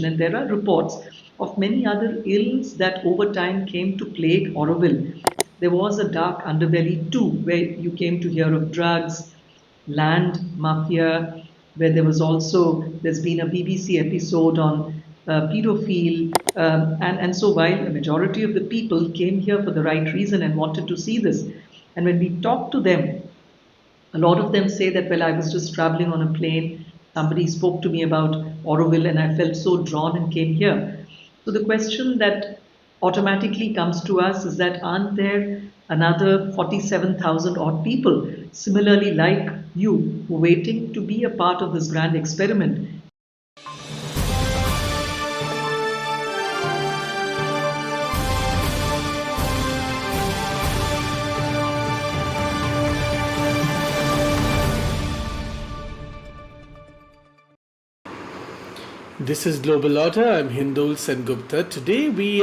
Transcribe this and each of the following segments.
And there are reports of many other ills that over time came to plague Auroville. There was a dark underbelly too, where you came to hear of drugs, land mafia, where there's been a BBC episode on pedophile. And so while a majority of the people came here for the right reason and wanted to see this, and when we talked to them, a lot of them say that, well, I was just traveling on a plane. Somebody spoke to me about Auroville and I felt so drawn and came here. So the question that automatically comes to us is that aren't there another 47,000 odd people similarly like you who are waiting to be a part of this grand experiment? This is Global Order. I'm Hindul Sengupta. Today we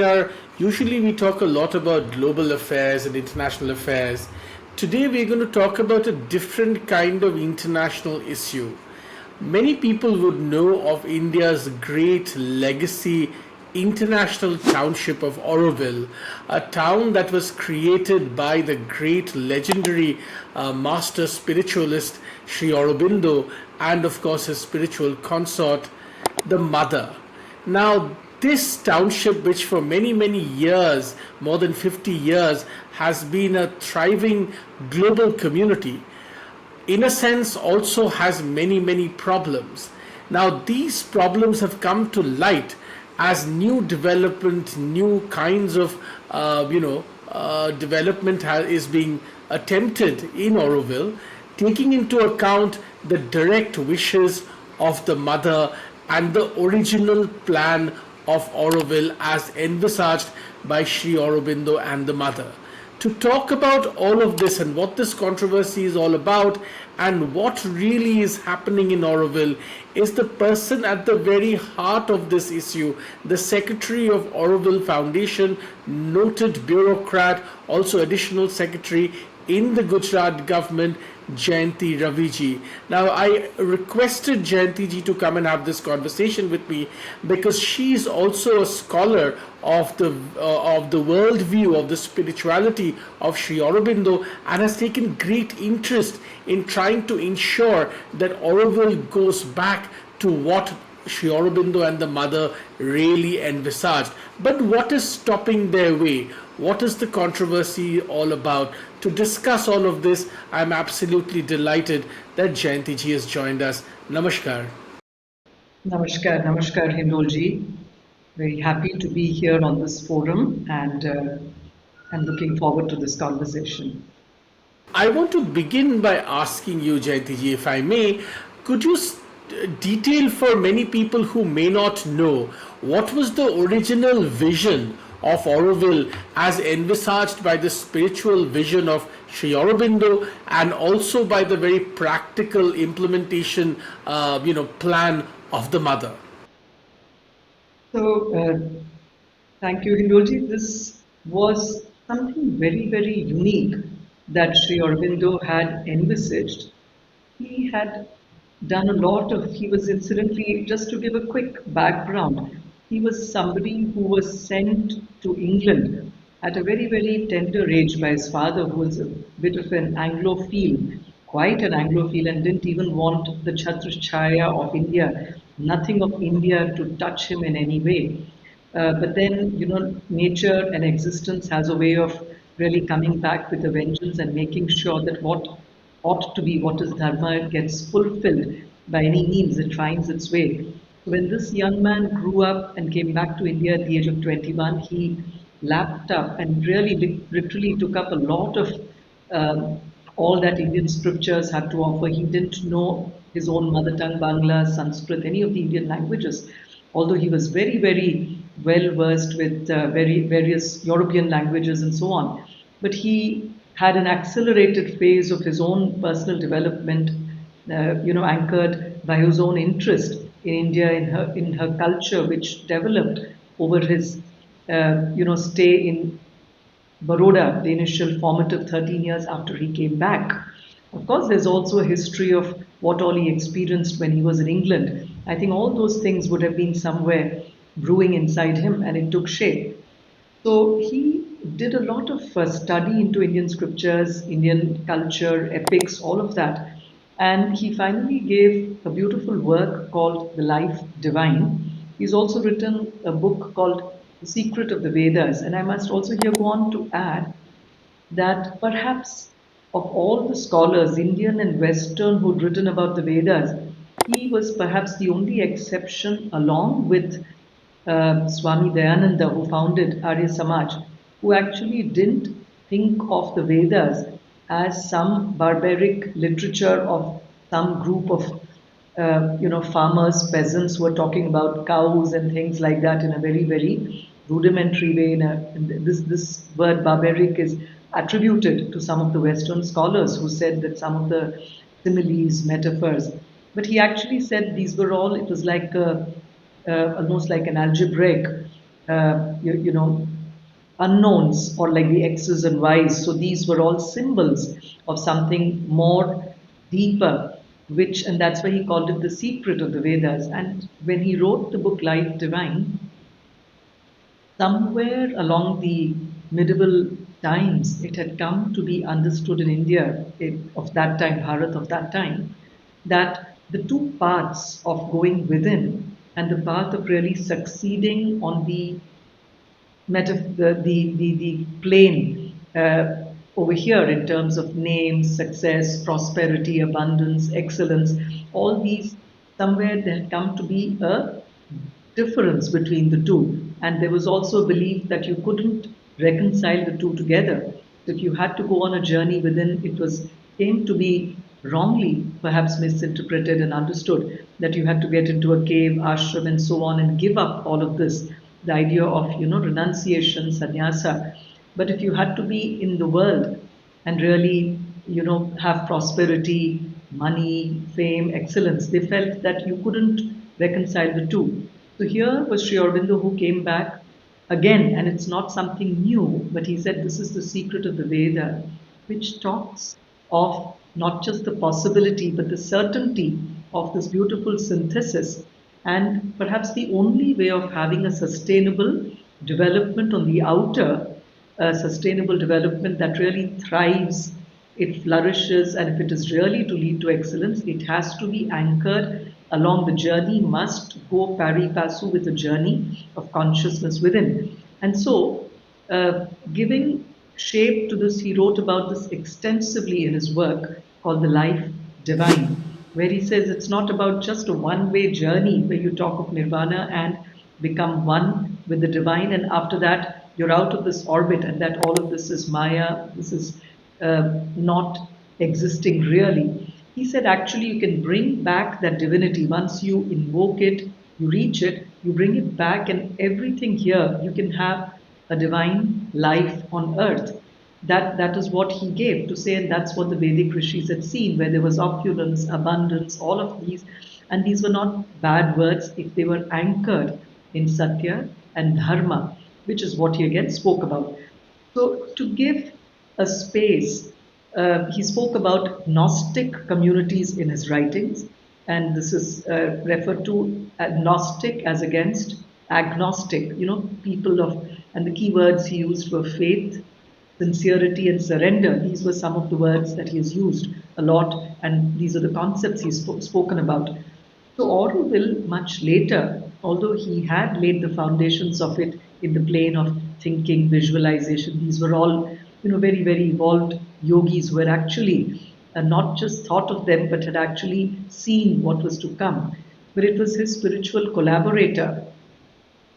talk a lot about global affairs and international affairs. Today we're going to talk about a different kind of international issue. Many people would know of India's great legacy international township of Auroville, a town that was created by the great legendary master spiritualist Sri Aurobindo and of course his spiritual consort the mother. Now, this township, which for many, many years, more than 50 years, has been a thriving global community, in a sense also has many, many problems. Now, these problems have come to light as new development, new kinds of, development is being attempted in Auroville, taking into account the direct wishes of the mother and the original plan of Auroville as envisaged by Sri Aurobindo and the mother. To talk about all of this and what this controversy is all about and what really is happening in Auroville is the person at the very heart of this issue, the Secretary of Auroville Foundation, noted bureaucrat, also additional secretary in the Gujarat government, Jayanti Raviji. Now, I requested Jayanti ji to come and have this conversation with me because she is also a scholar of the worldview of the spirituality of Sri Aurobindo and has taken great interest in trying to ensure that Auroville goes back to what Sri Aurobindo and the mother really envisaged. But what is stopping their way? What is the controversy all about? To discuss all of this, I'm absolutely delighted that Jayanti ji has joined us. Namaskar. Namaskar, Hindolji. Very happy to be here on this forum and looking forward to this conversation. I want to begin by asking you, Jayanti ji, if I may, could you detail for many people who may not know what was the original vision of Auroville as envisaged by the spiritual vision of Sri Aurobindo and also by the very practical implementation plan of the mother? So, thank you, Hindolji. This was something very, very unique that Sri Aurobindo had envisaged. He had done a lot of, he was incidentally, just to give a quick background, he was somebody who was sent to England at a very, very tender age by his father, who was a bit of an Anglophile, quite an Anglophile, and didn't even want the Chhatrachaya of India, nothing of India to touch him in any way. But then, nature and existence has a way of really coming back with a vengeance and making sure that what ought to be, what is dharma, gets fulfilled by any means, it finds its way. When this young man grew up and came back to India at the age of 21, he lapped up and really literally took up a lot of all that Indian scriptures had to offer. He didn't know his own mother tongue, Bangla, Sanskrit, any of the Indian languages, although he was very, very well versed with various European languages and so on. But he had an accelerated phase of his own personal development, anchored by his own interest in India, in her culture, which developed over his, stay in Baroda, the initial formative 13 years after he came back. Of course, there's also a history of what all he experienced when he was in England. I think all those things would have been somewhere brewing inside him and it took shape. So he did a lot of study into Indian scriptures, Indian culture, epics, all of that. And he finally gave a beautiful work called The Life Divine. He's also written a book called The Secret of the Vedas. And I must also here go on to add that perhaps of all the scholars, Indian and Western, who'd written about the Vedas, he was perhaps the only exception, along with Swami Dayananda, who founded Arya Samaj, who actually didn't think of the Vedas as some barbaric literature of some group of farmers, peasants who are talking about cows and things like that in a very, very rudimentary way. This word barbaric is attributed to some of the Western scholars who said that some of the similes, metaphors, but he actually said these were all, it was like almost like an algebraic, you know, unknowns or like the X's and Y's. So these were all symbols of something more deeper, which, and that's why he called it the secret of the Vedas. And when he wrote the book Life Divine, somewhere along the medieval times, it had come to be understood in India of that time, Bharat of that time, that the two paths of going within and the path of really succeeding on the the plane over here in terms of name, success, prosperity, abundance, excellence, all these somewhere there had come to be a difference between the two. And there was also a belief that you couldn't reconcile the two together. That you had to go on a journey within, it was came to be wrongly perhaps misinterpreted and understood that you had to get into a cave, ashram, and so on, and give up all of this. The idea of renunciation, sannyasa. But if you had to be in the world and really have prosperity, money, fame, excellence, they felt that you couldn't reconcile the two. So here was Sri Aurobindo who came back again, and it's not something new, but he said this is the secret of the Veda, which talks of not just the possibility but the certainty of this beautiful synthesis, and perhaps the only way of having a sustainable development on the outer, a sustainable development that really thrives, it flourishes, and if it is really to lead to excellence, it has to be anchored along the journey, must go pari passu with the journey of consciousness within. And so, giving shape to this, he wrote about this extensively in his work called The Life Divine, where he says it's not about just a one way journey where you talk of nirvana and become one with the divine, and after that, you're out of this orbit, and that all of this is Maya, this is not existing really. He said actually you can bring back that divinity once you invoke it, you reach it, you bring it back, and everything here you can have a divine life on earth. That is what he gave to say, and that's what the Vedic rishis had seen, where there was opulence, abundance, all of these, and these were not bad words if they were anchored in Satya and Dharma, which is what he again spoke about. So, to give a space, he spoke about Gnostic communities in his writings, and this is referred to Gnostic as against agnostic, people of, and the key words he used were faith, sincerity, and surrender. These were some of the words that he has used a lot, and these are the concepts he's spoken about. So Auroville, much later, although he had laid the foundations of it in the plane of thinking, visualization, these were all, very, very evolved yogis who had actually not just thought of them, but had actually seen what was to come. But it was his spiritual collaborator,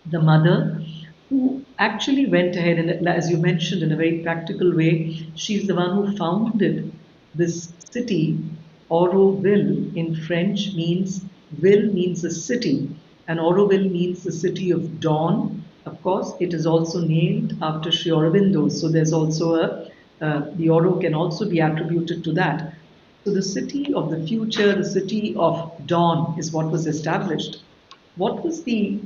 the mother, who actually went ahead and, as you mentioned, in a very practical way, she's the one who founded this city. Auroville in French means, ville means a city, and Auroville means the city of dawn. Of course, it is also named after Sri Aurobindo, so there's also the Oro can also be attributed to that. So the city of the future, the city of dawn is what was established. What was the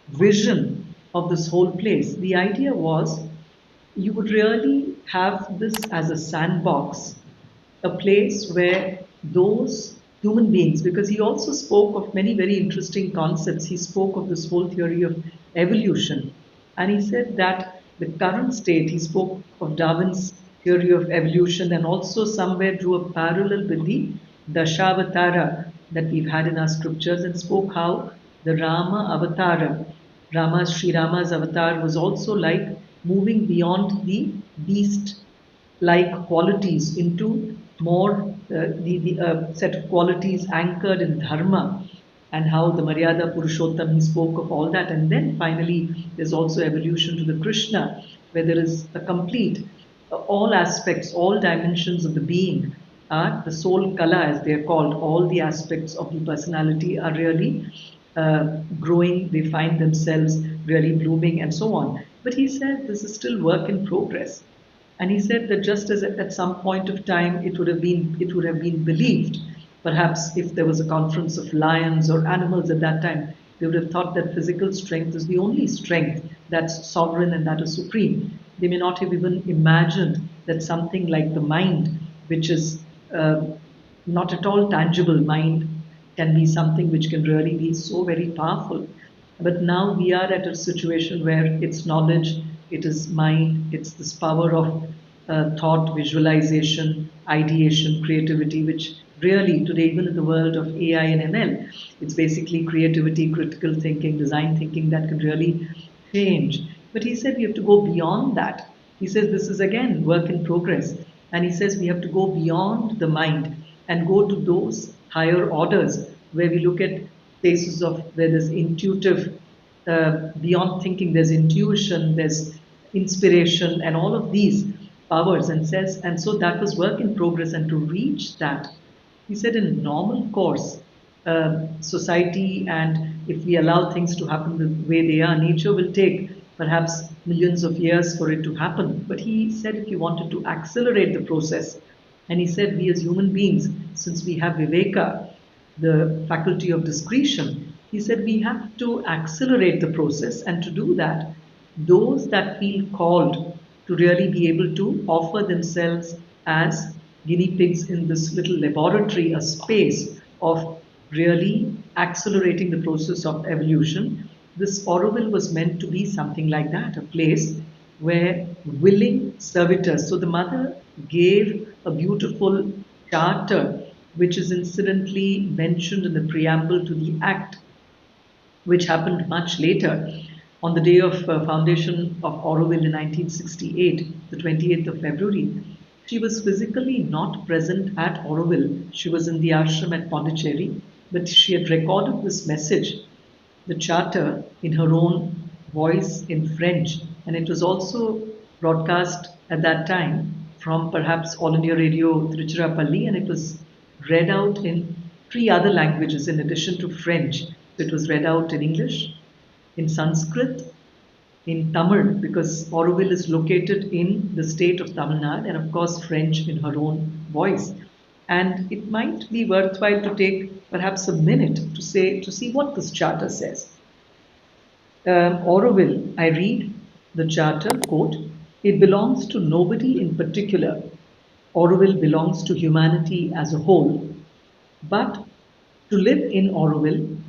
vision of this whole place? The idea was you would really have this as a sandbox, a place where those human beings, because he also spoke of many very interesting concepts. He spoke of this whole theory of evolution. And he said that the current state, he spoke of Darwin's theory of evolution and also somewhere drew a parallel with the Dashavatara that we've had in our scriptures and spoke how the Rama Avatara, Sri Rama's avatar was also like moving beyond the beast like qualities into more the set of qualities anchored in dharma, and how the Maryada Purushottam, he spoke of all that. And then finally, there's also evolution to the Krishna, where there is a complete, all aspects, all dimensions of the being are the soul kala, as they are called. All the aspects of the personality are really growing, they find themselves really blooming, and so on. But he said this is still work in progress. And he said that just as at some point of time it would have been believed, perhaps if there was a conference of lions or animals at that time, they would have thought that physical strength is the only strength that's sovereign and that is supreme. They may not have even imagined that something like the mind, which is not at all tangible, mind can be something which can really be so very powerful. But now we are at a situation where it's knowledge, it is mind, it's this power of thought, visualization, ideation, creativity, which really today, even in the world of AI and ML, it's basically creativity, critical thinking, design thinking that can really change. But he said we have to go beyond that. He says this is again work in progress. And he says we have to go beyond the mind and go to those higher orders where we look at places of where there's intuitive, beyond thinking, there's intuition, there's inspiration, and all of these powers. And says, and so that was work in progress. And to reach that, he said, in normal course, society, and if we allow things to happen the way they are, nature will take perhaps millions of years for it to happen. But he said if you wanted to accelerate the process, and he said we as human beings, since we have viveka, the faculty of discretion, he said we have to accelerate the process. And to do that, those that feel called to really be able to offer themselves as guinea pigs in this little laboratory, a space of really accelerating the process of evolution. This Auroville was meant to be something like that, a place where willing servitors. So the mother gave a beautiful charter, which is incidentally mentioned in the preamble to the act, which happened much later. On the day of foundation of Auroville in 1968, the 28th of February, she was physically not present at Auroville. She was in the ashram at Puducherry, but she had recorded this message, the charter, in her own voice in French, and it was also broadcast at that time from perhaps All India Radio Tiruchirappalli, and it was read out in three other languages in addition to French. It was read out in English, in Sanskrit, in Tamil, because Auroville is located in the state of Tamil Nadu, and of course French in her own voice. And it might be worthwhile to take perhaps a minute to see what this charter says. Auroville, I read the charter, quote, it belongs to nobody in particular. Auroville belongs to humanity as a whole. But to live in Auroville,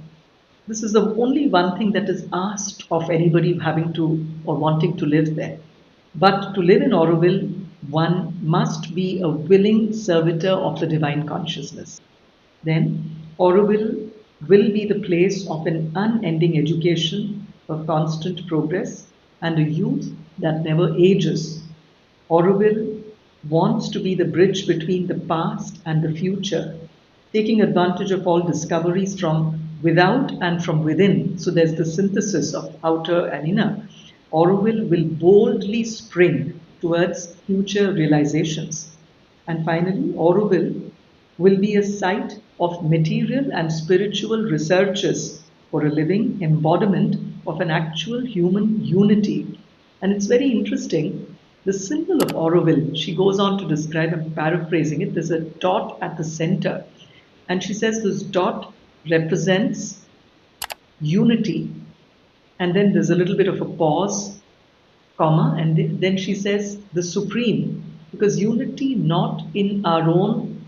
this is the only one thing that is asked of anybody having to or wanting to live there. But to live in Auroville, one must be a willing servitor of the divine consciousness. Then Auroville will be the place of an unending education, of constant progress, and a youth that never ages. Auroville wants to be the bridge between the past and the future, taking advantage of all discoveries from without and from within. So there's the synthesis of outer and inner. Auroville will boldly spring towards future realizations. And finally, Auroville will be a site of material and spiritual researches for a living embodiment of an actual human unity. And it's very interesting. The symbol of Auroville, she goes on to describe, I'm paraphrasing it, there's a dot at the center. And she says this dot represents unity. And then there's a little bit of a pause, comma, and then she says the supreme, because unity not in our own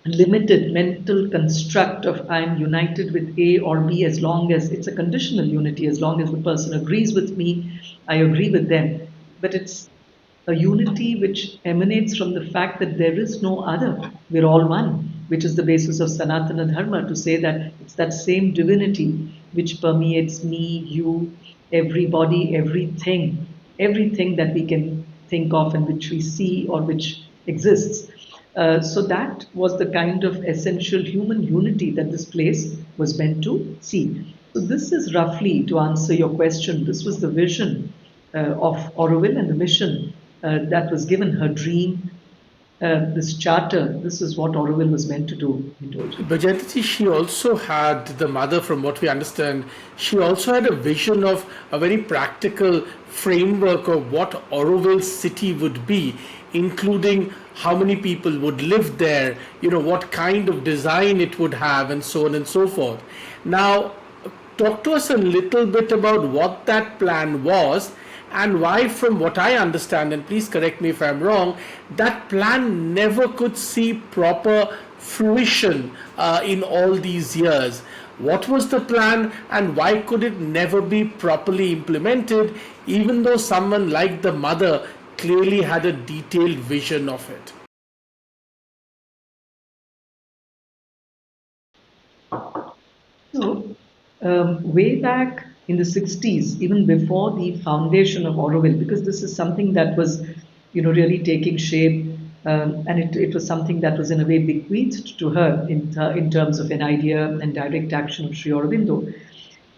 limited mental construct of I'm united with A or B, as long as it's a conditional unity, as long as the person agrees with me, I agree with them. But it's a unity which emanates from the fact that there is no other. We're all one, which is the basis of Sanatana Dharma, to say that it's that same divinity which permeates me, you, everybody, everything that we can think of and which we see or which exists. So that was the kind of essential human unity that this place was meant to see. So this is roughly, to answer your question, this was the vision of Auroville and the mission that was given, her dream, this charter. This is what Auroville was meant to do, Hindolji. But Jayantji, she also had, the mother, from what we understand, she also had a vision of a very practical framework of what Auroville city would be, including how many people would live there, what kind of design it would have, and so on and so forth. Now, talk to us a little bit about what that plan was and why, from what I understand, and please correct me if I'm wrong, that plan never could see proper fruition in all these years. What was the plan and why could it never be properly implemented, even though someone like the mother clearly had a detailed vision of it? So, way back in the 60s, even before the foundation of Auroville, because this is something that was, really taking shape, and it was something that was in a way bequeathed to her in terms of an idea and direct action of Sri Aurobindo.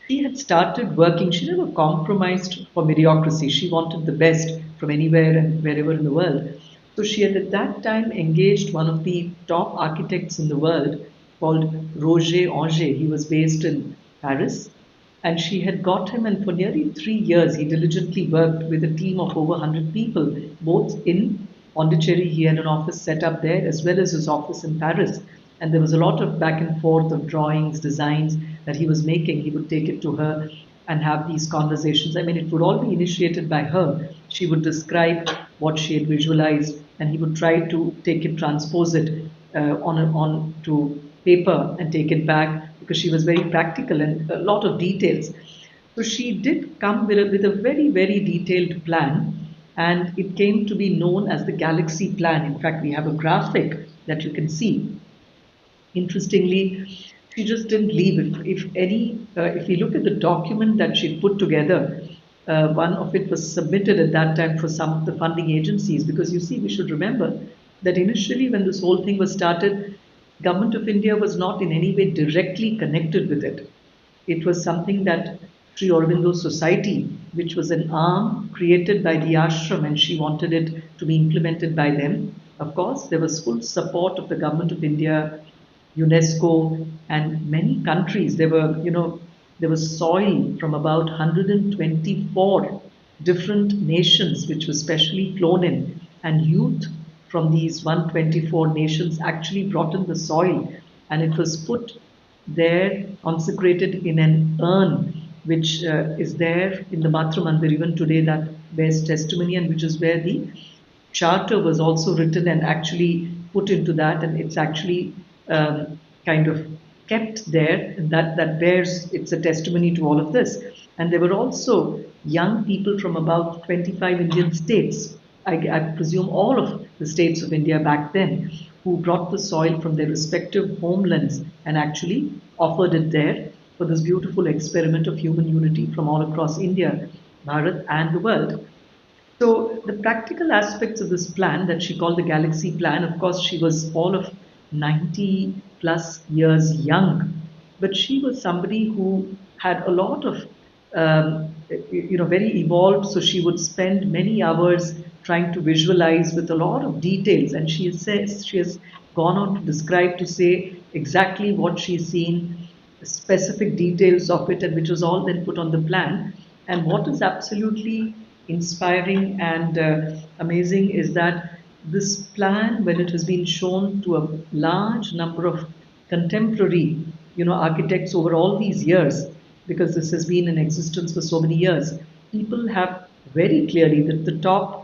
She had started working, she never compromised for mediocrity. She wanted the best from anywhere and wherever in the world. So she had at that time engaged one of the top architects in the world called Roger Anger. He was based in Paris. And she had got him, and for nearly 3 years, he diligently worked with a team of over 100 people, both in Pondicherry. He had an office set up there, as well as his office in Paris. And there was a lot of back and forth of drawings, designs that he was making. He would take it to her and have these conversations. I mean, it would all be initiated by her. She would describe what she had visualized, and he would try to take it, transpose it on to paper and take it back, because she was very practical and a lot of details. So she did come with a very, very detailed plan, and it came to be known as the Galaxy Plan. In fact, we have a graphic that you can see. Interestingly, she just didn't leave it. If we look at the document that she put together, one of it was submitted at that time for some of the funding agencies, because you see, we should remember that initially when this whole thing was started, Government of India was not in any way directly connected with it. It was something that Sri Aurobindo Society, which was an arm created by the ashram, and she wanted it to be implemented by them. Of course, there was full support of the Government of India, UNESCO, and many countries. There was soil from about 124 different nations, which was specially flown in, and youth from these 124 nations actually brought in the soil, and it was put there, consecrated in an urn, which is there in the Matra Mandir even today, that bears testimony, and which is where the charter was also written and actually put into that, and it's actually kind of kept there, and that bears, it's a testimony to all of this. And there were also young people from about 25 Indian states, I presume all of the states of India back then, who brought the soil from their respective homelands and actually offered it there for this beautiful experiment of human unity from all across India, Bharat, and the world. So the practical aspects of this plan that she called the Galaxy Plan, of course, she was all of 90 plus years young, but she was somebody who had a lot of, very evolved. So she would spend many hours trying to visualize with a lot of details, and she says she has gone on to describe, to say exactly what she's seen, specific details of it, and which was all then put on the plan. And what is absolutely inspiring and amazing is that this plan, when it has been shown to a large number of contemporary, architects over all these years, because this has been in existence for so many years, people have very clearly, that the top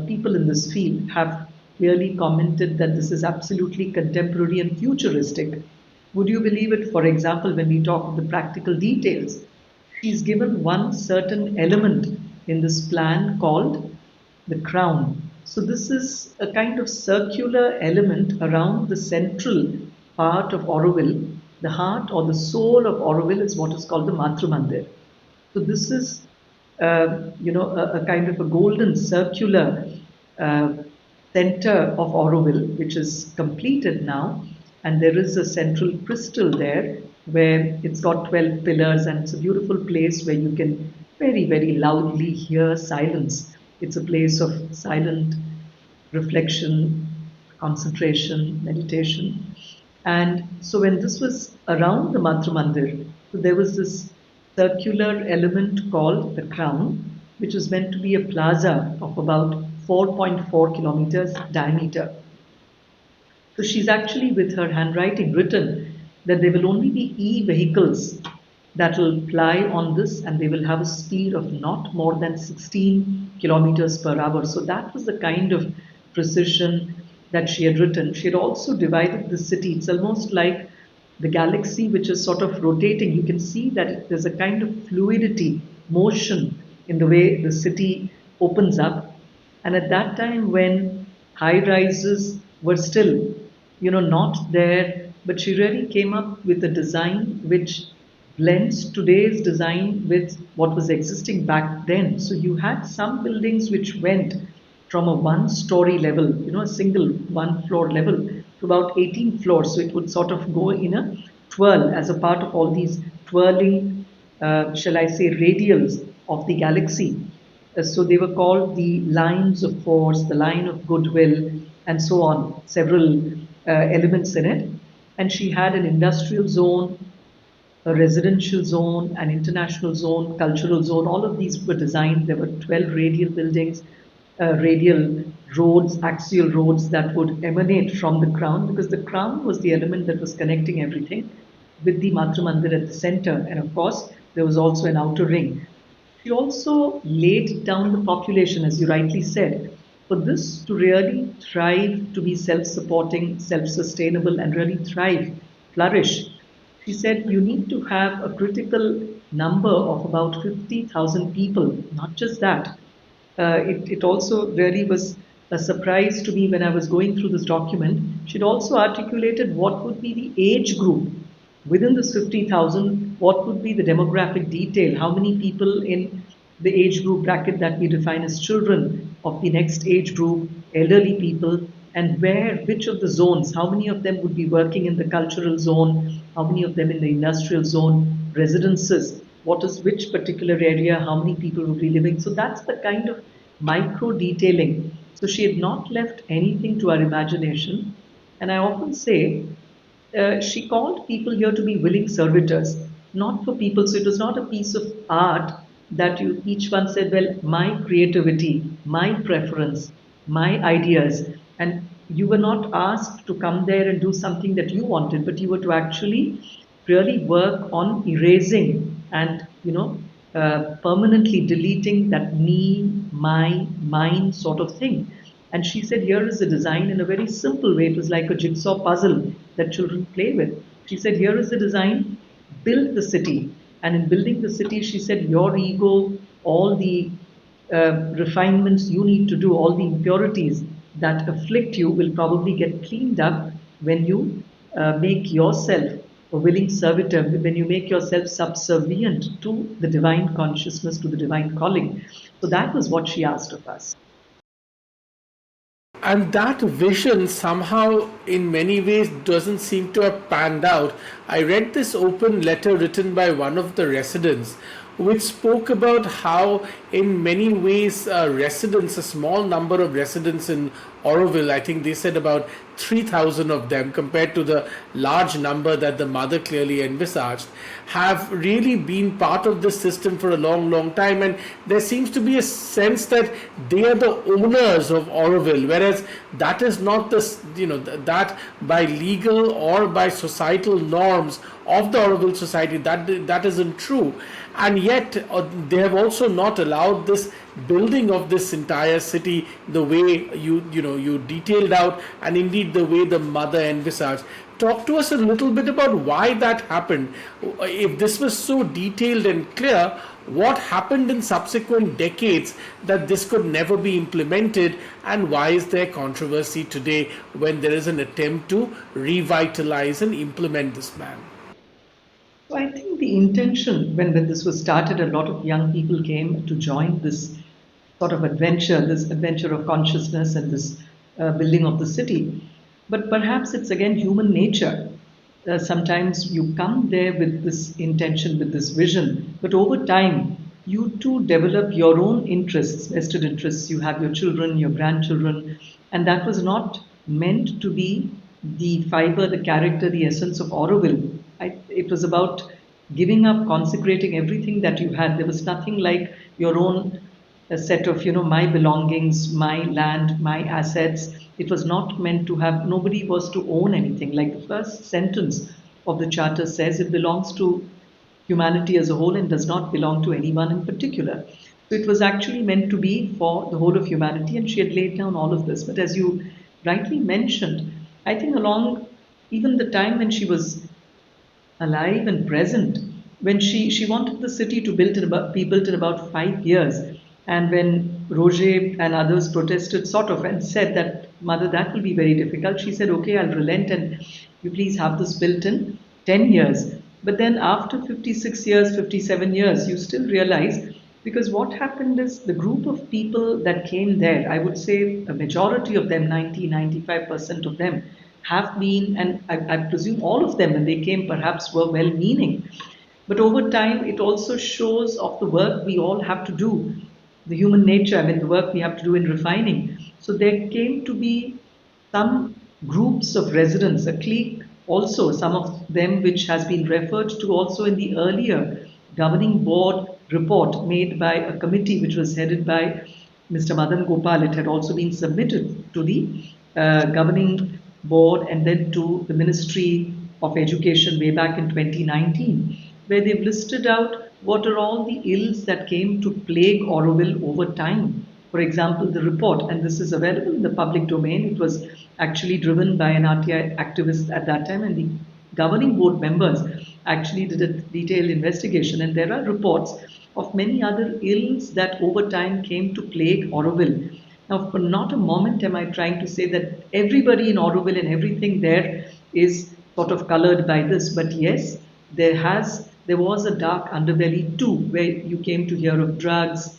people in this field have clearly commented that this is absolutely contemporary and futuristic. Would you believe it? For example, when we talk of the practical details, she's given one certain element in this plan called the crown. So, this is a kind of circular element around the central part of Auroville. The heart or the soul of Auroville is what is called the Matru Mandir. So this is, a kind of a golden circular uh, center of Auroville, which is completed now, and there is a central crystal there where it's got 12 pillars, and it's a beautiful place where you can very, very loudly hear silence. It's a place of silent reflection, concentration, meditation. And so when this was around the Matra Mandir, so there was this circular element called the crown, which was meant to be a plaza of about 4.4 kilometers diameter. So she's actually, with her handwriting, written that there will only be e-vehicles that will ply on this, and they will have a speed of not more than 16 kilometers per hour. So that was the kind of precision that she had written. She had also divided the city. It's almost like the galaxy, which is sort of rotating. You can see that there's a kind of fluidity, motion in the way the city opens up. And at that time, when high rises were still, not there, but she really came up with a design which blends today's design with what was existing back then. So you had some buildings which went from a one-story level, a single one-floor level, to about 18 floors. So it would sort of go in a twirl as a part of all these twirling, shall I say, radials of the galaxy. So they were called the lines of force, the line of goodwill, and so on, several elements in it. And she had an industrial zone, a residential zone, an international zone, cultural zone. All of these were designed. There were 12 radial buildings, radial roads, axial roads that would emanate from the crown, because the crown was the element that was connecting everything with the Matra Mandir at the center. And of course, there was also an outer ring. She also laid down the population, as you rightly said, for this to really thrive, to be self supporting, self sustainable, and really thrive, flourish. She said you need to have a critical number of about 50,000 people. Not just that. It also really was a surprise to me when I was going through this document. She'd also articulated what would be the age group within this 50,000, what would be the demographic detail, how many people in the age group bracket that we define as children of the next age group, elderly people, and where, which of the zones, how many of them would be working in the cultural zone, how many of them in the industrial zone, residences, what is which particular area, how many people would be living. So that's the kind of micro detailing. So she had not left anything to our imagination. And I often say she called people here to be willing servitors, not for people. So it was not a piece of art that you each one said, well, my creativity, my preference, my ideas. And you were not asked to come there and do something that you wanted, but you were to actually really work on erasing and, permanently deleting that me, my, mine sort of thing. And she said, here is the design in a very simple way. It was like a jigsaw puzzle that children play with. She said, here is the design, build the city. And in building the city, she said, your ego, all the refinements you need to do, all the impurities that afflict you will probably get cleaned up when you make yourself a willing servitor, when you make yourself subservient to the divine consciousness, to the divine calling. So that was what she asked of us. And that vision somehow, in many ways, doesn't seem to have panned out. I read this open letter written by one of the residents, which spoke about how, in many ways, residents, a small number of residents in Auroville, I think they said about 3,000 of them, compared to the large number that the mother clearly envisaged, have really been part of this system for a long, long time. And there seems to be a sense that they are the owners of Auroville, whereas that is not the, that by legal or by societal norms of the Auroville society, that isn't true. and yet they have also not allowed this building of this entire city the way you detailed out, and indeed the way the mother envisaged. Talk to us a little bit about why that happened. If this was so detailed and clear, what happened in subsequent decades that this could never be implemented, and why is there controversy today when there is an attempt to revitalize and implement this ban? So I think the intention when this was started, a lot of young people came to join this sort of adventure, this adventure of consciousness and this building of the city. But perhaps it's again human nature. Sometimes you come there with this intention, with this vision, but over time, you too develop your own interests, vested interests. You have your children, your grandchildren, and that was not meant to be the fiber, the character, the essence of Auroville. It was about giving up, consecrating everything that you had. There was nothing like your own set of, my belongings, my land, my assets. It was not meant to have, nobody was to own anything. Like the first sentence of the charter says, it belongs to humanity as a whole and does not belong to anyone in particular. So it was actually meant to be for the whole of humanity, and she had laid down all of this. But as you rightly mentioned, I think along even the time when she was alive and present, when she wanted the city to be built in about 5 years, and when Roger and others protested sort of and said that, Mother, that will be very difficult, she said, okay, I'll relent and you please have this built in 10 years. But then after 56 years, 57 years, you still realize, because what happened is the group of people that came there, I would say a majority of them, 90-95% of them, have been, and I presume all of them when they came perhaps were well meaning. But over time, it also shows of the work we all have to do, the human nature, I mean, the work we have to do in refining. So there came to be some groups of residents, a clique also, some of them which has been referred to also in the earlier governing board report made by a committee which was headed by Mr. Madan Gopal. It had also been submitted to the governing board and then to the Ministry of Education way back in 2019, where they've listed out what are all the ills that came to plague Auroville over time. For example, the report, and this is available in the public domain, it was actually driven by an RTI activist at that time, and the governing board members actually did a detailed investigation, and there are reports of many other ills that over time came to plague Auroville. Now, for not a moment am I trying to say that everybody in Auroville and everything there is sort of colored by this, but yes, there was a dark underbelly too, where you came to hear of drugs,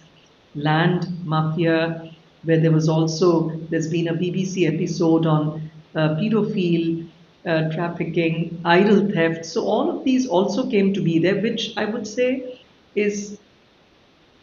land mafia, where there's been a BBC episode on pedophile trafficking, idol theft. So all of these also came to be there, which I would say is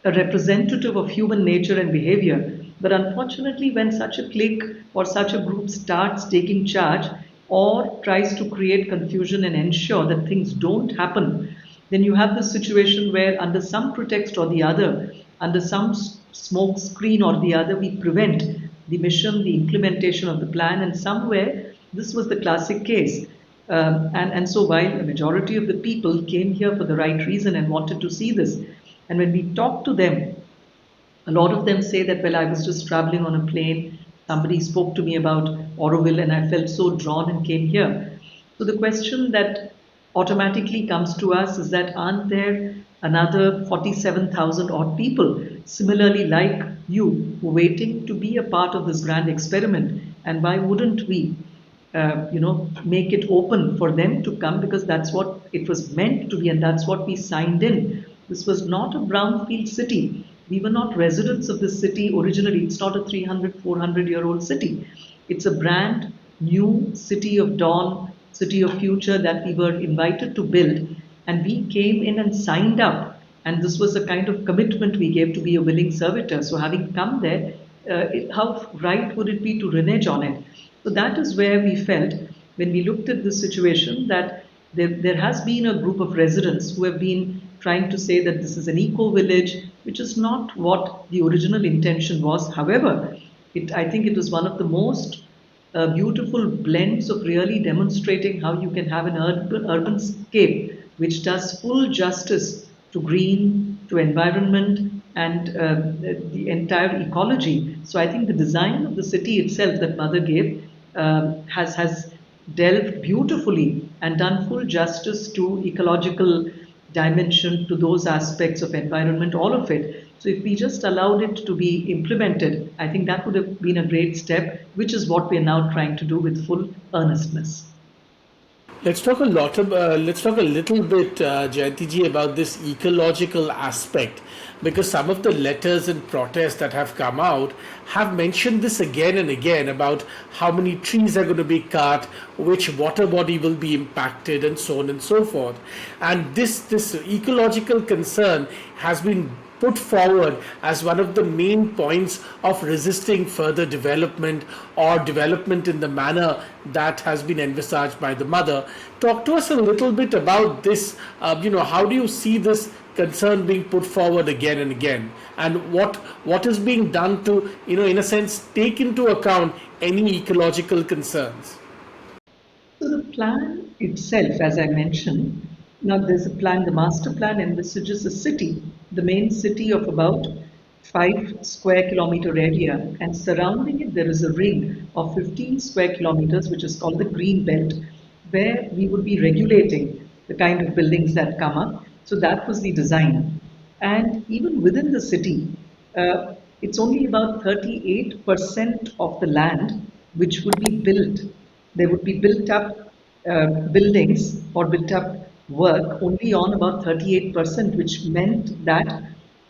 a representative of human nature and behavior. But unfortunately, when such a clique or such a group starts taking charge or tries to create confusion and ensure that things don't happen, then you have this situation where, under some pretext or the other, under some smoke screen or the other, we prevent the mission, the implementation of the plan, and somewhere this was the classic case. And so, while a majority of the people came here for the right reason and wanted to see this, and when we talk to them, a lot of them say that, well, I was just traveling on a plane. Somebody spoke to me about Auroville and I felt so drawn and came here. So the question that automatically comes to us is that, aren't there another 47,000 odd people similarly like you waiting to be a part of this grand experiment? And why wouldn't we make it open for them to come, because that's what it was meant to be and that's what we signed in. This was not a brownfield city. We were not residents of this city originally. It's not a 300, 400-year-old city. It's a brand new city of dawn, city of future that we were invited to build. And we came in and signed up. And this was a kind of commitment we gave to be a willing servitor. So having come there, how right would it be to renege on it? So that is where we felt, when we looked at this situation, that there has been a group of residents who have been trying to say that this is an eco-village, which is not what the original intention was. However, I think it was one of the most beautiful blends of really demonstrating how you can have an urban scape which does full justice to green, to environment, and the entire ecology. So I think the design of the city itself that Mother gave has delved beautifully and done full justice to ecological dimension, to those aspects of environment, all of it. So if we just allowed it to be implemented, I think that would have been a great step, which is what we are now trying to do with full earnestness. Let's talk a little bit, Jayanti ji, about this ecological aspect, because some of the letters and protests that have come out have mentioned this again and again about how many trees are going to be cut, which water body will be impacted, and so on and so forth. And this ecological concern has been put forward as one of the main points of resisting further development or development in the manner that has been envisaged by the mother. Talk to us a little bit about this. How do you see this concern being put forward again and again, and what is being done to, in a sense, take into account any ecological concerns? So the plan itself, as I mentioned, now there's a plan, the master plan envisages a city, the main city of about 5 square kilometer area, and surrounding it there is a ring of 15 square kilometers, which is called the green belt, where we would be regulating the kind of buildings that come up. So that was the design. And even within the city, it's only about 38% of the land which would be built. There would be built up buildings or built up work only on about 38%, which meant that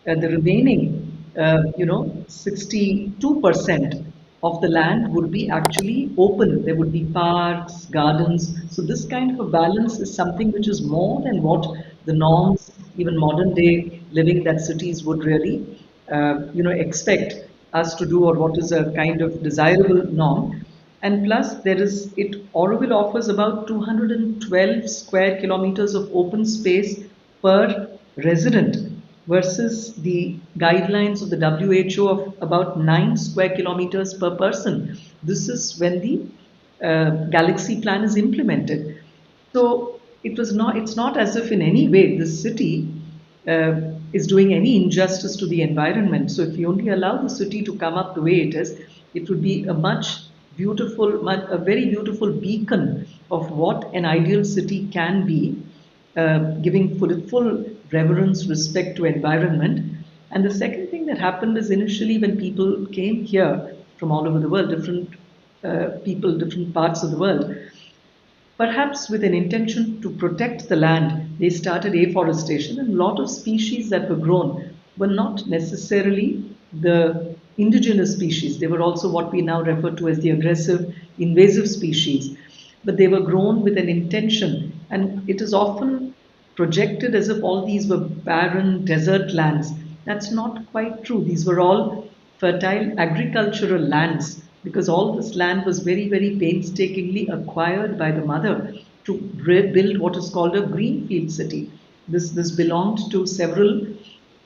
the remaining, 62% of the land would be actually open. There would be parks, gardens. So this kind of a balance is something which is more than what the norms, even modern day living that cities would really, expect us to do, or what is a kind of desirable norm. And plus, Auroville offers about 212 square kilometers of open space per resident versus the guidelines of the WHO of about 9 square kilometers per person. This is when the Galaxy plan is implemented. So it's not as if in any way this city is doing any injustice to the environment. So if you only allow the city to come up the way it is, it would be a very beautiful beacon of what an ideal city can be, giving full reverence, respect to environment. And the second thing that happened is initially when people came here from all over the world, different people, different parts of the world, perhaps with an intention to protect the land, they started afforestation, and a lot of species that were grown were not necessarily the indigenous species. They were also what we now refer to as the aggressive, invasive species. But they were grown with an intention, and it is often projected as if all these were barren desert lands. That's not quite true. These were all fertile agricultural lands, because all this land was very, very painstakingly acquired by the mother to build what is called a greenfield city. This belonged to several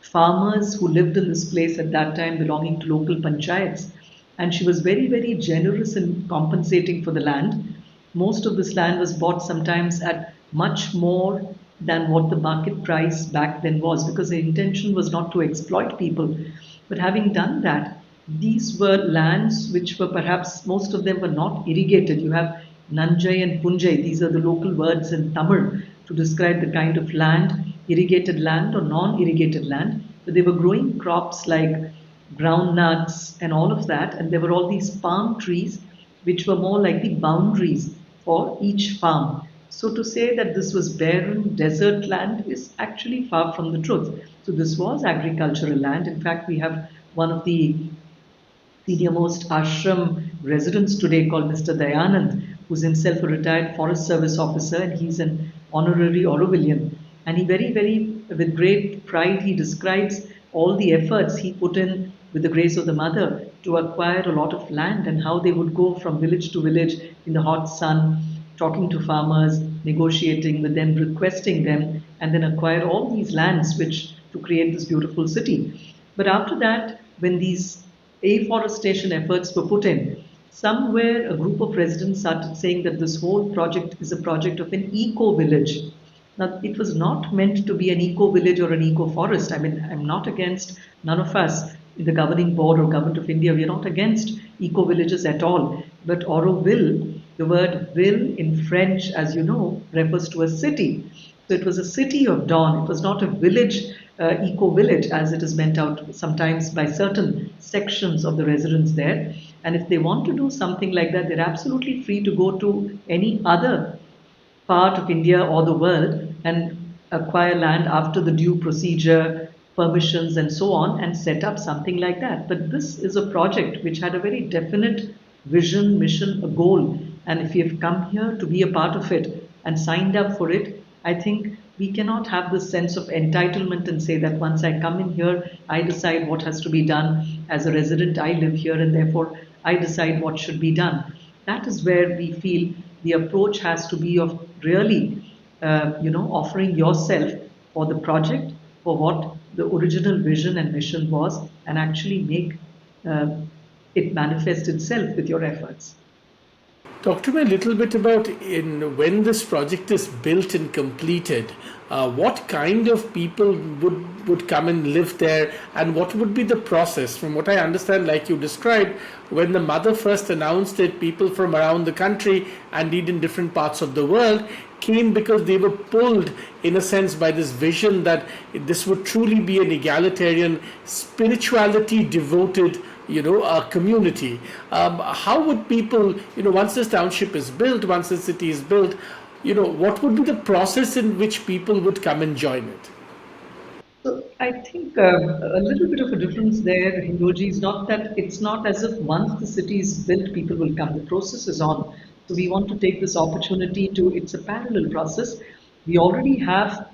farmers who lived in this place at that time, belonging to local panchayats. And she was very, very generous in compensating for the land. Most of this land was bought sometimes at much more than what the market price back then was, because the intention was not to exploit people. But having done that, these were lands which were perhaps, most of them were not irrigated. You have Nanjai and Punjai, these are the local words in Tamil to describe the kind of land, irrigated land or non-irrigated land. But they were growing crops like groundnuts and all of that, and there were all these palm trees which were more like the boundaries for each farm. So to say that this was barren desert land is actually far from the truth. So this was agricultural land. In fact, we have one of the senior-most ashram residents today called Mr. Dayanand, who's himself a retired Forest Service officer, and he's an honorary Aurovillian. And he very, very, with great pride, he describes all the efforts he put in with the grace of the mother to acquire a lot of land, and how they would go from village to village in the hot sun, talking to farmers, negotiating with them, requesting them, and then acquire all these lands which to create this beautiful city. But after that, when these afforestation efforts were put in, somewhere a group of residents started saying that this whole project is a project of an eco village. Now, it was not meant to be an eco village or an eco forest. I mean, I'm not against, none of us in the governing board or government of India, we are not against eco villages at all. But Auroville, the word will in French, as you know, refers to a city. So it was a city of dawn. It was not a village, eco village, as it is meant out sometimes by certain sections of the residents there. And if they want to do something like that, they're absolutely free to go to any other part of India or the world and acquire land after the due procedure, permissions, and so on, and set up something like that. But this is a project which had a very definite vision, mission, a goal. And if you've come here to be a part of it and signed up for it, I think we cannot have this sense of entitlement and say that once I come in here, I decide what has to be done. As a resident, I live here and therefore I decide what should be done. That is where we feel the approach has to be of really, offering yourself for the project, for what the original vision and mission was, and actually make uh, it manifest itself with your efforts. Talk to me a little bit about in when this project is built and completed. What kind of people would come and live there, and what would be the process? From what I understand, like you described, when the mother first announced it, people from around the country and indeed in different parts of the world came because they were pulled, in a sense, by this vision that this would truly be an egalitarian, spirituality devoted a community. How would people, once this township is built, once the city is built, what would be the process in which people would come and join it? So I think a little bit of a difference there, Hinduji, is not that it's not as if once the city is built, people will come. The process is on. So we want to take this opportunity to, it's a parallel process. We already have,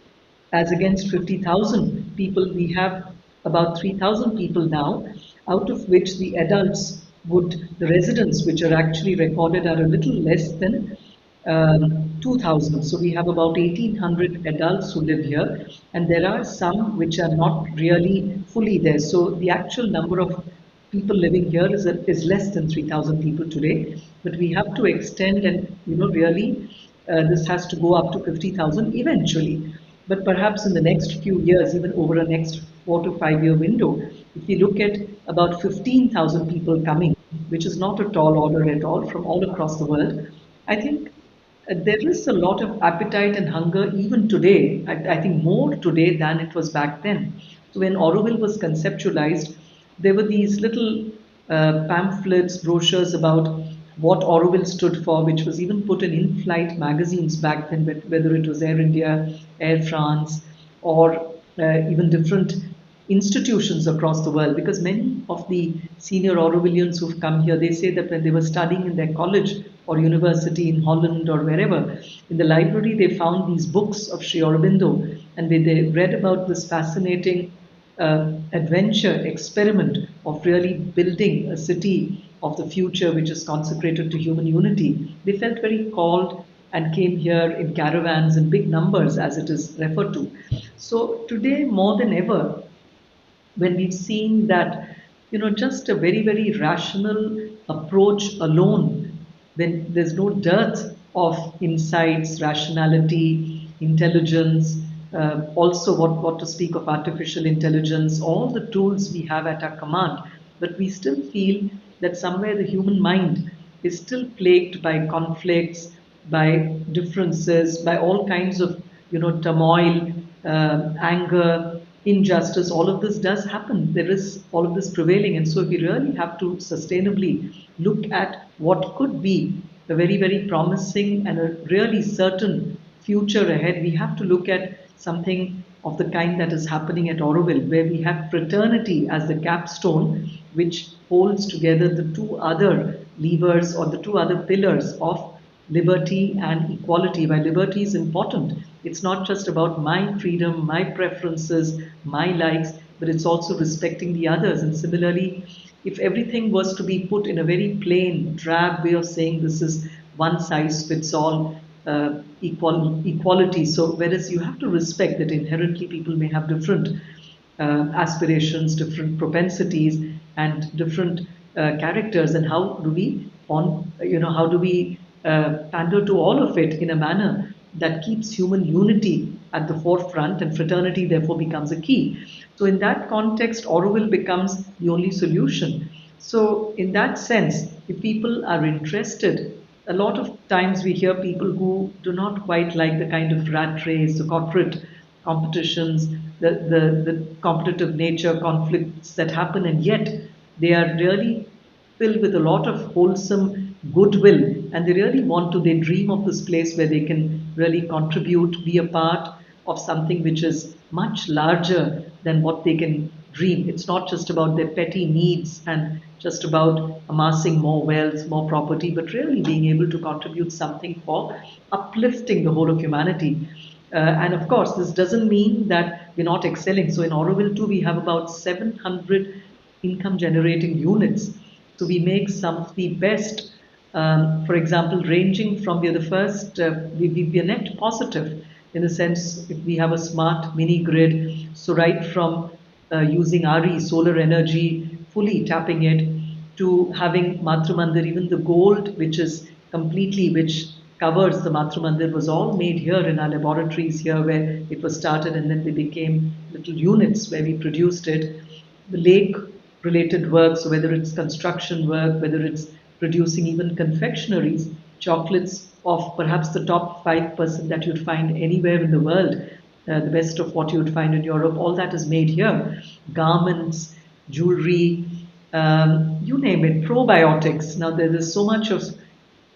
as against 50,000 people, we have about 3,000 people now, out of which the adults the residents which are actually recorded are a little less than 2000. So we have about 1800 adults who live here, and there are some which are not really fully there. So the actual number of people living here is less than 3000 people today, but we have to extend and really this has to go up to 50,000 eventually. But perhaps in the next few years, even over a next 4 to 5 year window, if we look at about 15,000 people coming, which is not a tall order at all from all across the world, I think there is a lot of appetite and hunger even today. I think more today than it was back then. So when Auroville was conceptualized, there were these little pamphlets, brochures about what Auroville stood for, which was even put in in-flight magazines back then, whether it was Air India, Air France, or even different institutions across the world. Because many of the senior Aurovillians who've come here, they say that when they were studying in their college or university in Holland or wherever, in the library they found these books of Sri Aurobindo, and they read about this fascinating adventure experiment of really building a city of the future which is consecrated to human unity. They felt very called and came here in caravans in big numbers, as it is referred to. So today, more than ever, when we've seen that, just a very, very rational approach alone, when there's no dearth of insights, rationality, intelligence, also what to speak of artificial intelligence, all the tools we have at our command, but we still feel that somewhere the human mind is still plagued by conflicts, by differences, by all kinds of turmoil, anger, injustice. All of this does happen. There is all of this prevailing, and so we really have to sustainably look at what could be a very, very promising and a really certain future ahead. We have to look at something of the kind that is happening at Auroville, where we have fraternity as the capstone, which holds together the two other levers or the two other pillars of liberty and equality. While liberty is important, it's not just about my freedom, my preferences, my likes, but it's also respecting the others. And similarly, if everything was to be put in a very plain, drab way of saying this is one size fits all, equality. So, whereas you have to respect that inherently people may have different aspirations, different propensities, and different characters, and how do we pander to all of it in a manner that keeps human unity at the forefront, and fraternity therefore becomes a key. So, in that context, Auroville becomes the only solution. So, in that sense, if people are interested, a lot of times we hear people who do not quite like the kind of rat race, the corporate competitions, the competitive nature conflicts that happen, and yet they are really filled with a lot of wholesome goodwill, and they really want to, they dream of this place where they can really contribute, be a part of something which is much larger than what they can dream. It's not just about their petty needs and just about amassing more wealth, more property, but really being able to contribute something for uplifting the whole of humanity. And of course, this doesn't mean that we're not excelling. So in Auroville too, we have about 700 income generating units. So we make some of the best, for example, ranging from, we are the first, we are net positive in the sense if we have a smart mini grid. So right from using RE, solar energy, fully tapping it, to having Matru Mandir, even the gold, which is completely, which covers the Matru Mandir, was all made here in our laboratories here where it was started, and then they became little units where we produced it. The lake related work, so whether it's construction work, whether it's producing even confectionaries, chocolates of perhaps the top 5% that you'd find anywhere in the world, the best of what you would find in Europe, all that is made here. Garments, jewelry, you name it, probiotics. Now, there is so much of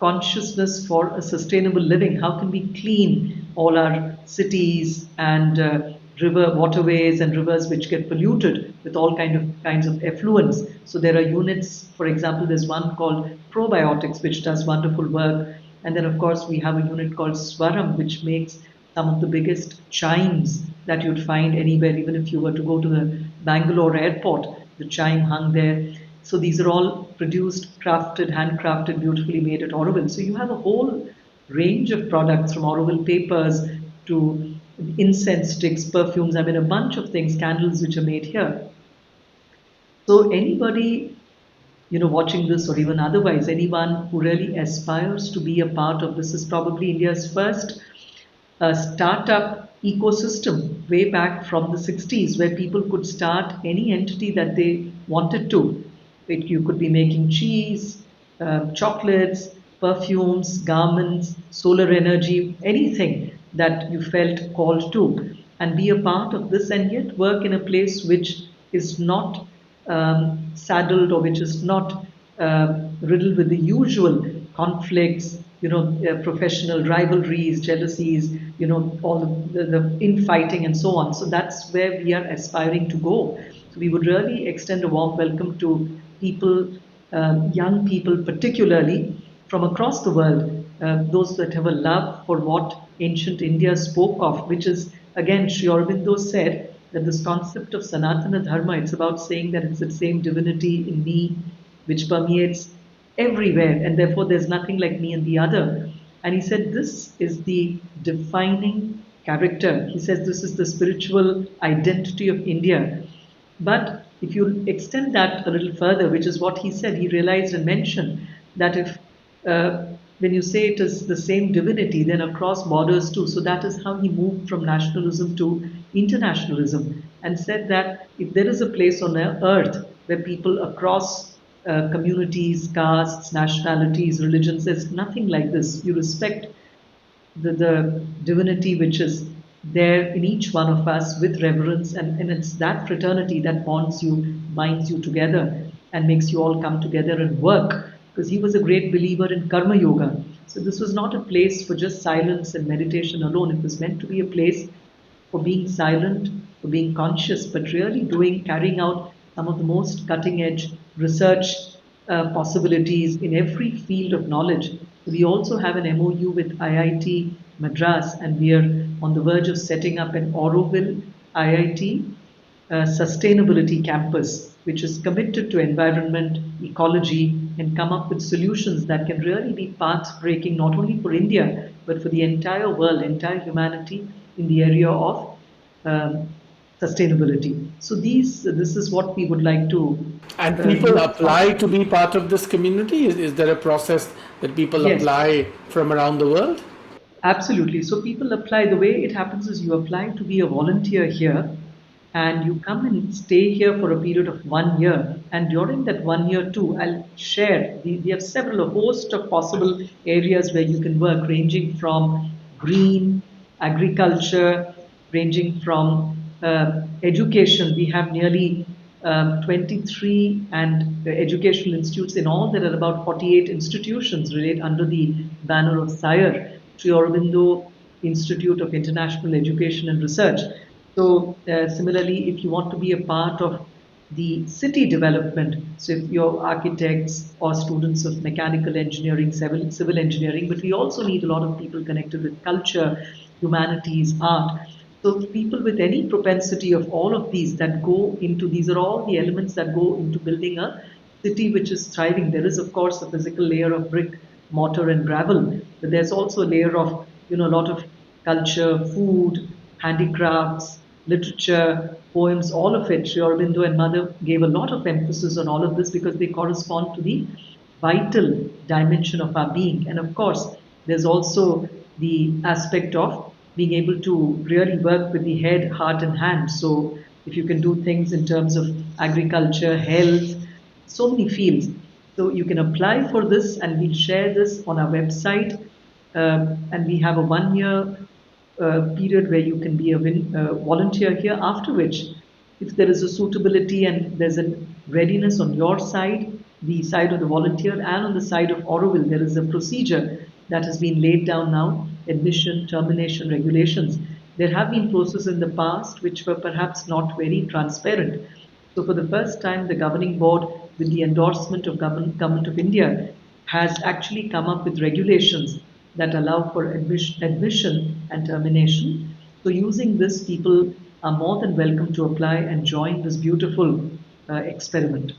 consciousness for a sustainable living. How can we clean all our cities and river waterways and rivers which get polluted with all kinds of effluents? So there are units. For example, there's one called probiotics which does wonderful work, and then of course we have a unit called Swaram which makes some of the biggest chimes that you'd find anywhere. Even if you were to go to the Bangalore airport, the chime hung there. So these are all produced, crafted, handcrafted, beautifully made at Auroville. So you have a whole range of products from Auroville papers to incense sticks, perfumes, I mean a bunch of things, candles which are made here. So anybody, watching this or even otherwise, anyone who really aspires to be a part of this, is probably India's first startup ecosystem way back from the 60s, where people could start any entity that they wanted to. You could be making cheese, chocolates, perfumes, garments, solar energy, anything that you felt called to, and be a part of this, and yet work in a place which is not saddled, or which is not riddled with the usual conflicts, professional rivalries, jealousies, all the infighting and so on. So that's where we are aspiring to go. So we would really extend a warm welcome to people, young people particularly from across the world, those that have a love for what ancient India spoke of, which is, again, Sri Aurobindo said that this concept of Sanatana Dharma, it's about saying that it's the same divinity in me which permeates everywhere, and therefore there's nothing like me and the other. And he said this is the defining character. He says this is the spiritual identity of India. But if you extend that a little further, which is what he said, he realized and mentioned that if when you say it is the same divinity, then across borders too. So that is how he moved from nationalism to internationalism, and said that if there is a place on earth where people across communities, castes, nationalities, religions, there's nothing like this. You respect the divinity which is there in each one of us with reverence, and it's that fraternity that bonds you, binds you together, and makes you all come together and work. Because he was a great believer in karma yoga. So this was not a place for just silence and meditation alone. It was meant to be a place for being silent, for being conscious, but really carrying out some of the most cutting edge research possibilities in every field of knowledge. We also have an MOU with IIT Madras, and we are on the verge of setting up an Auroville IIT sustainability campus, which is committed to environment, ecology, and come up with solutions that can really be path breaking not only for India, but for the entire world, entire humanity in the area of um, sustainability. So this is what we would like to And people move apply on. to be part of this community? Is there a process that people Yes. apply from around the world? Absolutely. So people apply. The way it happens is you apply to be a volunteer here, and you come and stay here for a period of 1 year. And during that 1 year too, I'll share. We have several, a host of possible areas where you can work, ranging from green, agriculture, ranging from education. We have nearly 23 and educational institutes in all. There are about 48 institutions relate under the banner of SIRE, Sri Aurobindo Institute of International Education and Research. So similarly, if you want to be a part of the city development, so if you're architects or students of mechanical engineering, civil engineering, but we also need a lot of people connected with culture, humanities, art. So people with any propensity of all of these that go into, these are all the elements that go into building a city which is thriving. There is of course a physical layer of brick, mortar and gravel, but there's also a layer of, a lot of culture, food, handicrafts, literature, poems, all of it. Sri Aurobindo and Mother gave a lot of emphasis on all of this because they correspond to the vital dimension of our being. And of course, there's also the aspect of being able to really work with the head, heart, and hand. So, if you can do things in terms of agriculture, health, so many fields. So, you can apply for this, and we'll share this on our website. And we have a 1 year period where you can be a volunteer here, after which, if there is a suitability and there's a readiness on your side, the side of the volunteer, and on the side of Auroville, there is a procedure that has been laid down now, admission, termination, regulations. There have been processes in the past which were perhaps not very transparent. So for the first time, the governing board, with the endorsement of Government of India, has actually come up with regulations that allow for admission and termination. So using this, people are more than welcome to apply and join this beautiful experiment.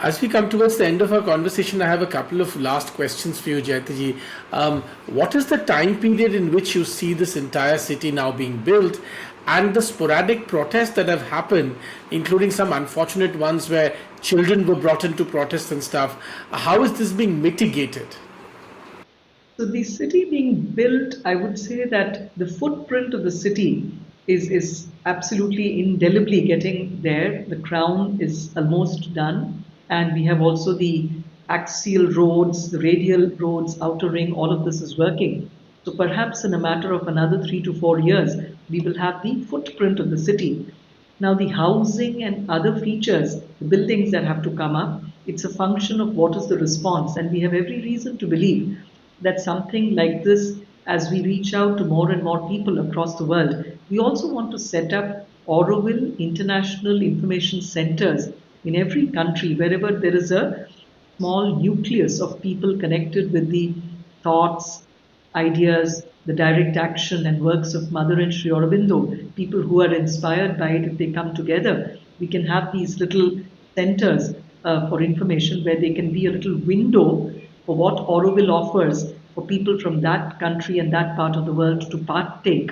As we come towards the end of our conversation, I have a couple of last questions for you, Jayatiji. What is the time period in which you see this entire city now being built, and the sporadic protests that have happened, including some unfortunate ones where children were brought in to protest and stuff? How is this being mitigated? So the city being built, I would say that the footprint of the city is absolutely indelibly getting there. The crown is almost done, and we have also the axial roads, the radial roads, outer ring. All of this is working. So perhaps in a matter of another 3 to 4 years, we will have the footprint of the city. Now, the housing and other features, the buildings that have to come up, it's a function of what is the response. And we have every reason to believe that something like this, as we reach out to more and more people across the world, we also want to set up Auroville International Information Centers in every country, wherever there is a small nucleus of people connected with the thoughts, ideas, the direct action and works of Mother and Sri Aurobindo, people who are inspired by it. If they come together, we can have these little centers for information where they can be a little window for what Auroville offers for people from that country and that part of the world to partake.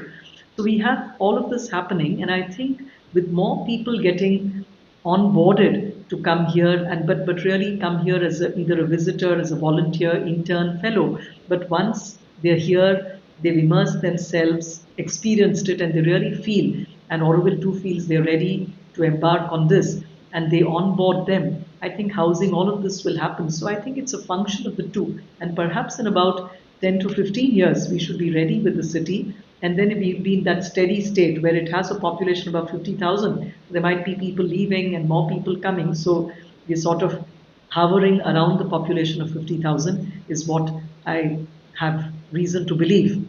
So we have all of this happening, and I think with more people getting onboarded to come here, and but really come here as either a visitor, as a volunteer, intern, fellow. But once they're here, they've immersed themselves, experienced it, and they really feel, and Auroville too feels they're ready to embark on this, and they onboard them. I think housing, all of this will happen. So I think it's a function of the two. And perhaps in about 10 to 15 years, we should be ready with the city. And then we'll be in that steady state where it has a population of about 50,000. There might be people leaving and more people coming. So we're sort of hovering around the population of 50,000 is what I have reason to believe.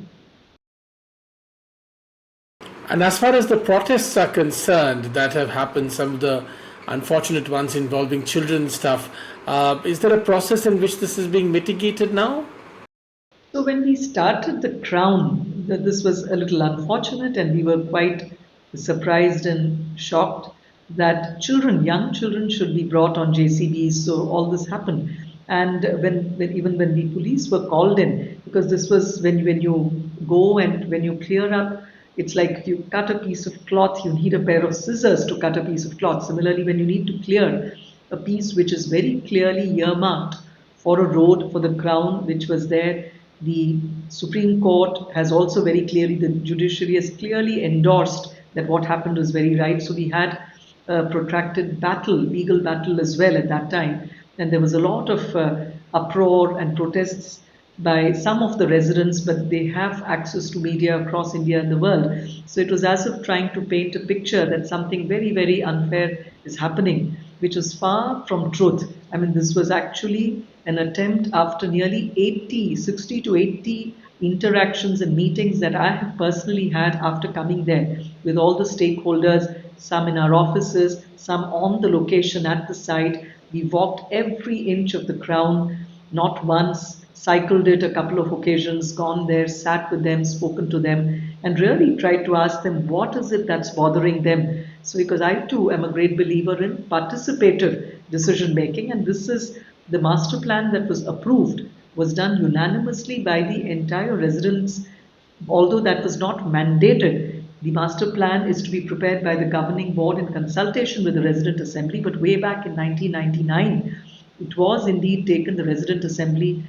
And as far as the protests are concerned that have happened, some of the unfortunate ones involving children and stuff, is there a process in which this is being mitigated now? So when we started the crown, this was a little unfortunate, and we were quite surprised and shocked that children, young children, should be brought on JCBs. So all this happened, and even when the police were called in, because this was when you go and when you clear up, it's like if you cut a piece of cloth, you need a pair of scissors to cut a piece of cloth. Similarly, when you need to clear a piece which is very clearly earmarked for a road for the crown, which was there, The Supreme Court has also very clearly, the judiciary has clearly endorsed that what happened was very right. So we had a protracted battle, legal battle as well at that time. And there was a lot of uproar and protests by some of the residents, but they have access to media across India and the world. So it was as if trying to paint a picture that something very, very unfair is happening, which was far from truth. I mean, this was actually an attempt after nearly 80, 60 to 80 interactions and meetings that I have personally had after coming there with all the stakeholders, some in our offices, some on the location at the site. We walked every inch of the crown, not once, cycled it a couple of occasions, gone there, sat with them, spoken to them, and really tried to ask them what is it that's bothering them. So, because I too am a great believer in participative decision making, and this is the master plan that was approved was done unanimously by the entire residents, although that was not mandated. The master plan is to be prepared by the governing board in consultation with the resident assembly, but way back in 1999, it was indeed taken, the resident assembly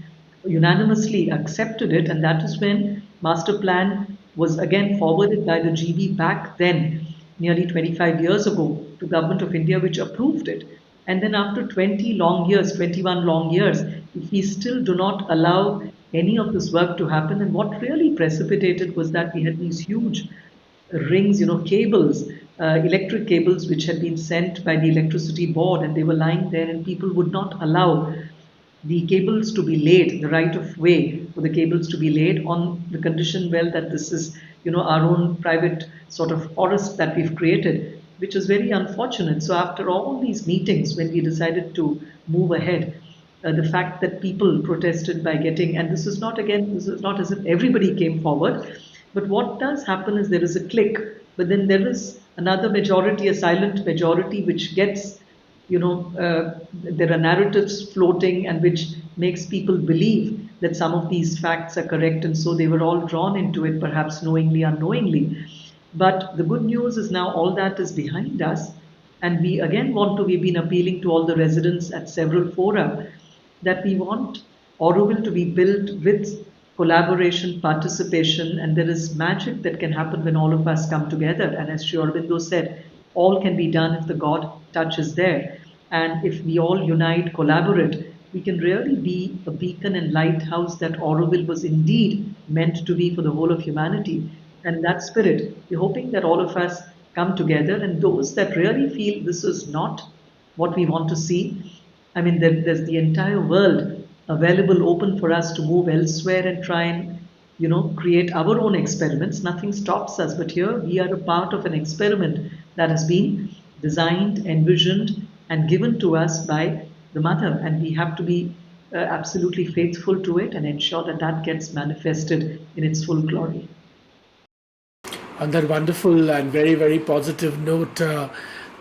unanimously accepted it, and that is when master plan was again forwarded by the GB back then, nearly 25 years ago, to Government of India, which approved it. And then after 20 long years, 21 long years, if we still do not allow any of this work to happen, and what really precipitated was that we had these huge rings, cables, electric cables, which had been sent by the electricity board, and they were lying there, and people would not allow the cables to be laid, the right of way for the cables to be laid on the condition, well, that this is, our own private sort of forest that we've created, which is very unfortunate. So after all these meetings, when we decided to move ahead, the fact that people protested by getting, and this is not again, this is not as if everybody came forward, but what does happen is there is a click, but then there is another majority, a silent majority, which gets, there are narratives floating and which makes people believe that some of these facts are correct, and so they were all drawn into it, perhaps knowingly, unknowingly. But the good news is now all that is behind us, and we again want to, we've been appealing to all the residents at several fora that we want Auroville to be built with collaboration, participation, and there is magic that can happen when all of us come together. And as Sri Aurobindo said, all can be done if the God touch is there. And if we all unite, collaborate, we can really be a beacon and lighthouse that Auroville was indeed meant to be for the whole of humanity. And that spirit, we're hoping that all of us come together, and those that really feel this is not what we want to see, I mean, there's the entire world available, open for us to move elsewhere and try and, create our own experiments. Nothing stops us. But here we are a part of an experiment that has been designed, envisioned, and given to us by the Mother. And we have to be absolutely faithful to it and ensure that that gets manifested in its full glory. On that wonderful and very, very positive note,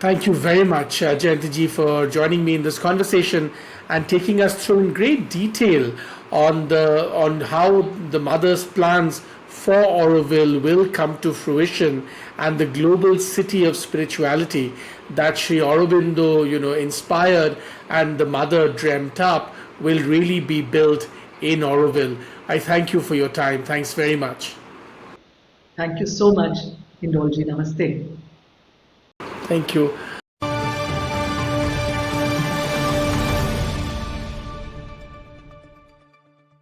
thank you very much, Jayantiji, for joining me in this conversation and taking us through in great detail on how the mother's plans for Auroville will come to fruition, and the global city of spirituality that Sri Aurobindo, inspired and the mother dreamt up will really be built in Auroville. I thank you for your time. Thanks very much. Thank you so much, Indolji. Namaste. Thank you.